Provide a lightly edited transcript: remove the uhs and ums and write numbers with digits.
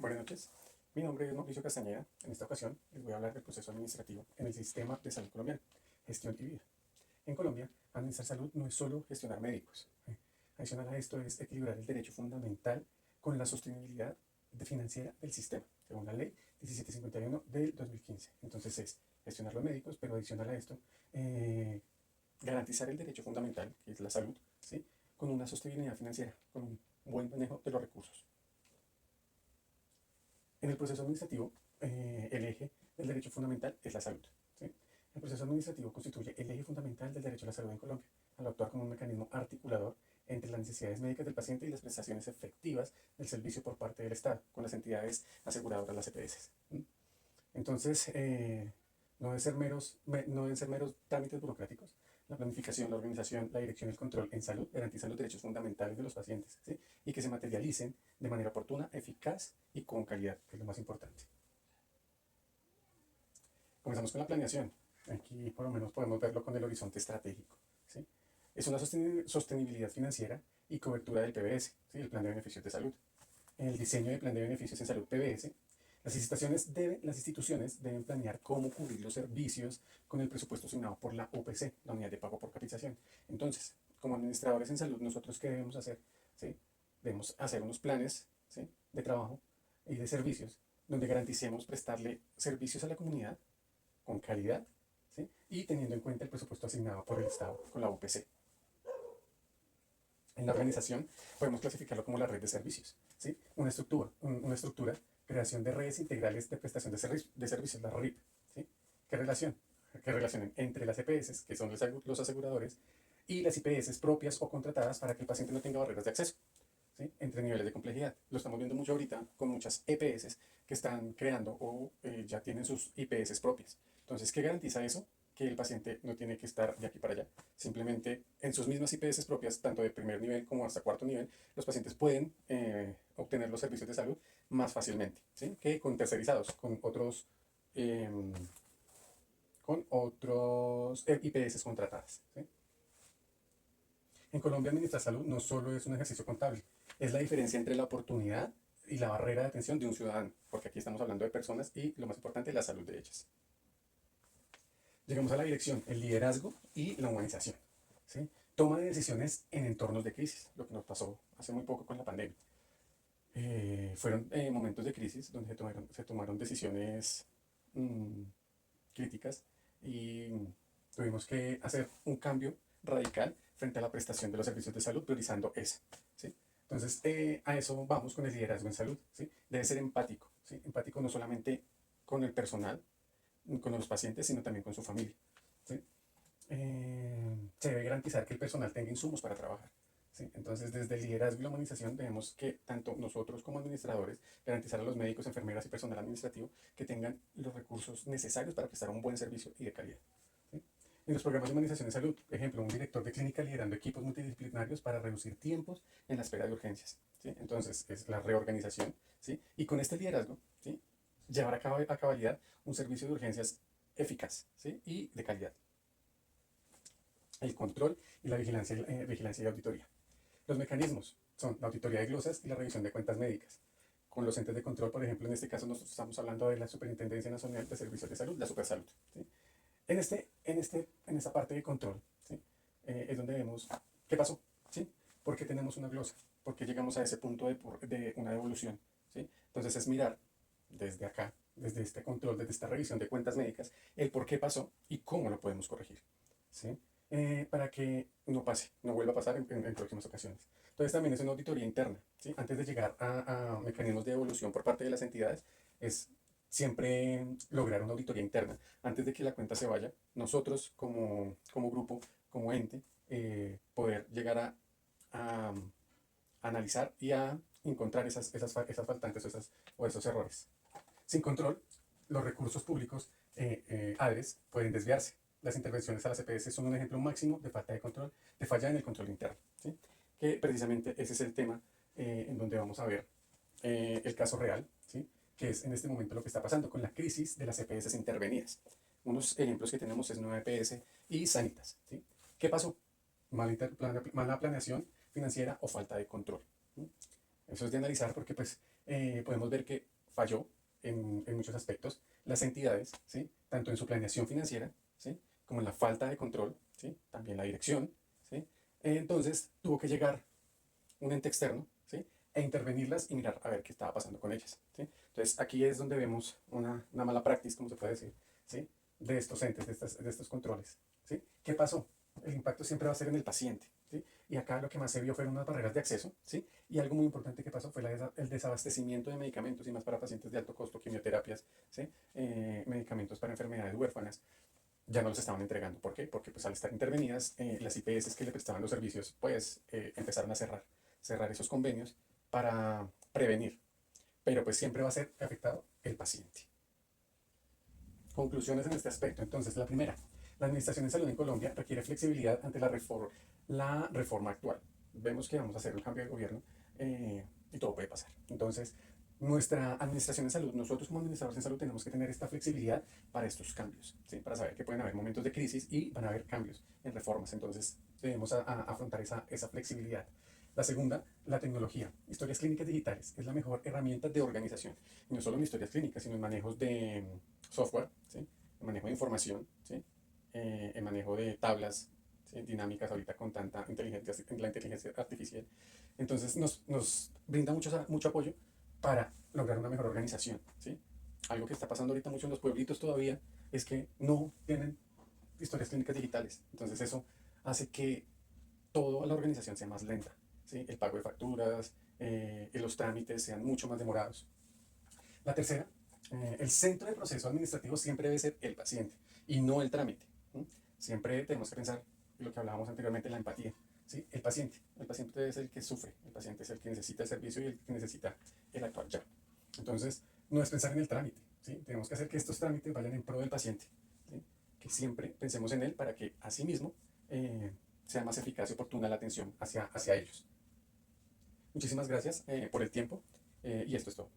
Buenas noches, mi nombre es Mauricio Castañeda. En esta ocasión les voy a hablar del proceso administrativo en el sistema de salud colombiano, gestión y vida. En Colombia, administrar salud no es solo gestionar médicos. Adicional a esto es equilibrar el derecho fundamental con la sostenibilidad financiera del sistema, según la ley 1751 del 2015. Entonces es gestionar los médicos, pero adicional a esto, garantizar el derecho fundamental, que es la salud, ¿sí? Con una sostenibilidad financiera, con un buen manejo de los recursos. En el proceso administrativo, el eje del derecho fundamental es la salud, ¿sí? El proceso administrativo constituye el eje fundamental del derecho a la salud en Colombia, al actuar como un mecanismo articulador entre las necesidades médicas del paciente y las prestaciones efectivas del servicio por parte del Estado, con las entidades aseguradoras, las EPS. Entonces, no deben ser meros trámites burocráticos. La planificación, la organización, la dirección y el control en salud garantizan los derechos fundamentales de los pacientes, ¿sí? Y que se materialicen de manera oportuna, eficaz y con calidad, que es lo más importante. Comenzamos con la planeación. Aquí por lo menos podemos verlo con el horizonte estratégico, ¿sí? Es una sostenibilidad financiera y cobertura del PBS, ¿sí? El Plan de Beneficios de Salud. El diseño del Plan de Beneficios en Salud PBS. Las instituciones deben planear cómo cubrir los servicios con el presupuesto asignado por la UPC, la Unidad de Pago por Capitalización. Entonces, como administradores en salud, nosotros ¿qué debemos hacer? ¿Sí? Debemos hacer unos planes, ¿sí?, de trabajo y de servicios donde garanticemos prestarle servicios a la comunidad con calidad, ¿sí?, y teniendo en cuenta el presupuesto asignado por el Estado con la UPC. En la organización podemos clasificarlo como la red de servicios, ¿sí? Una estructura, creación de redes integrales de prestación de servicios, la RIP, ¿sí? ¿Qué relación? Que relacionen entre las EPS, que son los aseguradores, y las IPS propias o contratadas para que el paciente no tenga barreras de acceso, ¿sí?, entre niveles de complejidad. Lo estamos viendo mucho ahorita con muchas EPS que están creando o ya tienen sus IPS propias. Entonces, ¿qué garantiza eso? Que el paciente no tiene que estar de aquí para allá. Simplemente en sus mismas IPS propias, tanto de primer nivel como hasta cuarto nivel, los pacientes pueden obtener los servicios de salud más fácilmente, ¿sí?, que con tercerizados, eh, con otros IPS contratadas, ¿sí? En Colombia, administrar salud no solo es un ejercicio contable, es la diferencia entre la oportunidad y la barrera de atención de un ciudadano, porque aquí estamos hablando de personas y, lo más importante, la salud de ellas. Llegamos a la dirección, el liderazgo y la humanización, ¿sí? Toma de decisiones en entornos de crisis, lo que nos pasó hace muy poco con la pandemia. Fueron momentos de crisis donde se tomaron decisiones críticas y tuvimos que hacer un cambio radical frente a la prestación de los servicios de salud, priorizando esa, ¿sí? Entonces, a eso vamos con el liderazgo en salud, ¿sí? Debe ser empático, ¿sí? Empático no solamente con el personal, con los pacientes, sino también con su familia, ¿sí? Se debe garantizar que el personal tenga insumos para trabajar, ¿sí? Entonces, desde el liderazgo y la humanización debemos que tanto nosotros como administradores garantizar a los médicos, enfermeras y personal administrativo que tengan los recursos necesarios para prestar un buen servicio y de calidad, ¿sí? En los programas de humanización de salud, ejemplo, un director de clínica liderando equipos multidisciplinarios para reducir tiempos en la espera de urgencias, ¿sí? Entonces, es la reorganización, ¿sí? Y con este liderazgo, ¿sí?, llevar a cabalidad un servicio de urgencias eficaz, ¿sí?, y de calidad. El control y la vigilancia y auditoría. Los mecanismos son la auditoría de glosas y la revisión de cuentas médicas. Con los entes de control, por ejemplo, en este caso nosotros estamos hablando de la Superintendencia Nacional de Servicios de Salud, la Supersalud, ¿sí? En esta parte de control, ¿sí?, es donde vemos qué pasó, ¿sí? ¿Por qué tenemos una glosa? ¿Por qué llegamos a ese punto de una devolución? ¿Sí? Entonces es mirar desde acá, desde este control, desde esta revisión de cuentas médicas, el por qué pasó y cómo lo podemos corregir, ¿sí? Para que no pase, no vuelva a pasar en próximas ocasiones. Entonces también es una auditoría interna, ¿sí? Antes de llegar a mecanismos de evolución por parte de las entidades, es siempre lograr una auditoría interna. Antes de que la cuenta se vaya, nosotros como grupo, como ente, poder llegar a analizar y a encontrar esas faltantes o esos errores. Sin control, los recursos públicos ADRES pueden desviarse. Las intervenciones a las EPS son un ejemplo máximo de falta de control, de falla en el control interno, ¿sí? Que precisamente ese es el tema en donde vamos a ver el caso real, ¿sí?, que es en este momento lo que está pasando con la crisis de las EPS intervenidas. Unos ejemplos que tenemos es Nueva EPS y Sanitas, ¿sí? ¿Qué pasó? Mala planeación financiera o falta de control, ¿sí? Eso es de analizar porque pues podemos ver que falló en muchos aspectos las entidades, ¿sí? Tanto en su planeación financiera, ¿sí? Como en la falta de control, ¿sí? También la dirección, ¿sí? Entonces tuvo que llegar un ente externo, ¿sí? E intervenirlas y mirar a ver qué estaba pasando con ellas, ¿sí? Entonces aquí es donde vemos una mala práctica, como se puede decir, ¿sí? De estos entes, de estos controles, ¿sí? ¿Qué pasó? El impacto siempre va a ser en el paciente, ¿sí? Y acá lo que más se vio fueron unas barreras de acceso, ¿sí? Y algo muy importante que pasó fue el desabastecimiento de medicamentos y más para pacientes de alto costo, quimioterapias, ¿sí? Medicamentos para enfermedades huérfanas, ya no los estaban entregando. ¿Por qué? Porque pues al estar intervenidas, las IPS que le prestaban los servicios, pues empezaron a cerrar esos convenios para prevenir. Pero pues siempre va a ser afectado el paciente. Conclusiones en este aspecto. Entonces, la primera, la Administración de Salud en Colombia requiere flexibilidad ante la reforma actual. Vemos que vamos a hacer un cambio de gobierno y todo puede pasar. Entonces, nuestra Administración de Salud, nosotros como administradores de salud tenemos que tener esta flexibilidad para estos cambios, ¿sí? Para saber que pueden haber momentos de crisis y van a haber cambios en reformas. Entonces, debemos afrontar esa flexibilidad. La segunda, la tecnología. Historias clínicas digitales es la mejor herramienta de organización. Y no solo en historias clínicas, sino en manejos de software, ¿sí? En manejo de información, ¿sí? En manejo de tablas, ¿sí? Dinámicas ahorita con tanta la inteligencia artificial. Entonces nos brinda mucho apoyo para lograr una mejor organización, ¿sí? Algo que está pasando ahorita mucho en los pueblitos todavía es que no tienen historias clínicas digitales. Entonces eso hace que toda la organización sea más lenta, ¿sí? El pago de facturas, los trámites sean mucho más demorados. La tercera, el centro de proceso administrativo siempre debe ser el paciente y no el trámite. ¿Sí? Siempre tenemos que pensar lo que hablábamos anteriormente, la empatía. ¿Sí? El paciente. El paciente es el que sufre, el paciente es el que necesita el servicio y el que necesita el actuar ya. Entonces, no es pensar en el trámite. ¿Sí? Tenemos que hacer que estos trámites vayan en pro del paciente. ¿Sí? Que siempre pensemos en él para que asimismo sea más eficaz y oportuna la atención hacia ellos. Muchísimas gracias por el tiempo y esto es todo.